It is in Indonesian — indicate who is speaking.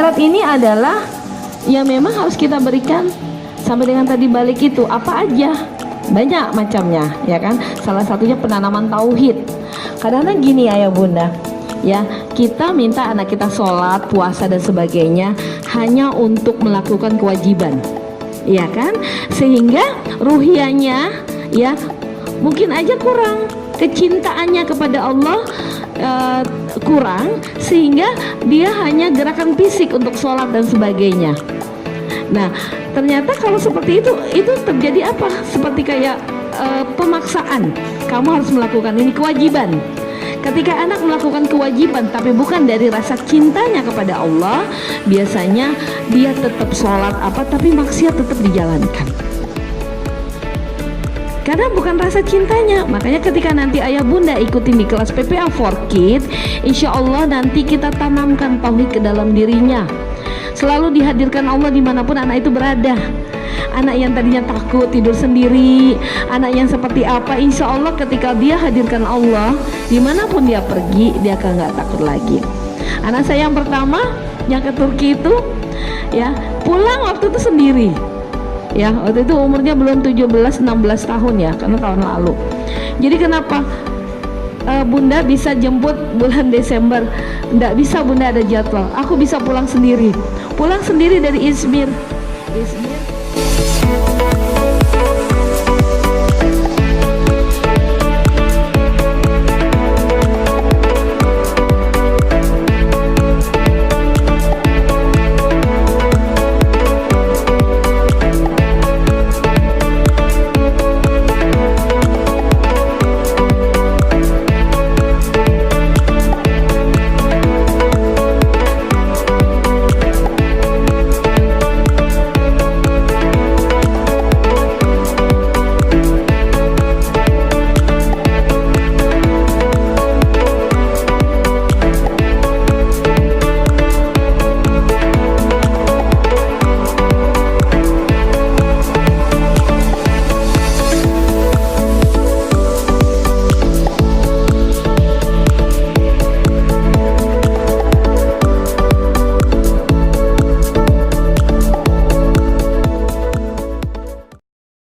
Speaker 1: syarat ini adalah ya memang harus kita berikan sampai dengan tadi balik itu apa aja, banyak macamnya ya kan. Salah satunya penanaman tauhid. Kadang-kadang gini ayah bunda ya, kita minta anak kita sholat, puasa dan sebagainya hanya untuk melakukan kewajiban ya kan, sehingga ruhiyahnya ya mungkin aja kurang, kecintaannya kepada Allah kurang, sehingga dia hanya gerakan fisik untuk sholat dan sebagainya. Nah ternyata kalau seperti itu terjadi apa, seperti kayak pemaksaan, kamu harus melakukan ini, kewajiban. Ketika anak melakukan kewajiban tapi bukan dari rasa cintanya kepada Allah, biasanya dia tetap sholat tapi maksiat tetap dijalankan karena bukan rasa cintanya. Makanya ketika nanti ayah bunda ikutin di kelas PPA for Kids, insya Allah nanti kita tanamkan tauhid ke dalam dirinya. Selalu dihadirkan Allah dimanapun anak itu berada. Anak yang tadinya takut tidur sendiri, anak yang seperti apa, insya Allah ketika dia hadirkan Allah dimanapun dia pergi, dia akan gak takut lagi. Anak saya yang pertama yang ke Turki itu ya pulang waktu itu sendiri ya, waktu itu umurnya belum 17-16 tahun ya, karena tahun lalu. Jadi kenapa bunda bisa jemput bulan Desember? Nggak bisa bunda, ada jadwal. Aku bisa pulang sendiri dari Izmir.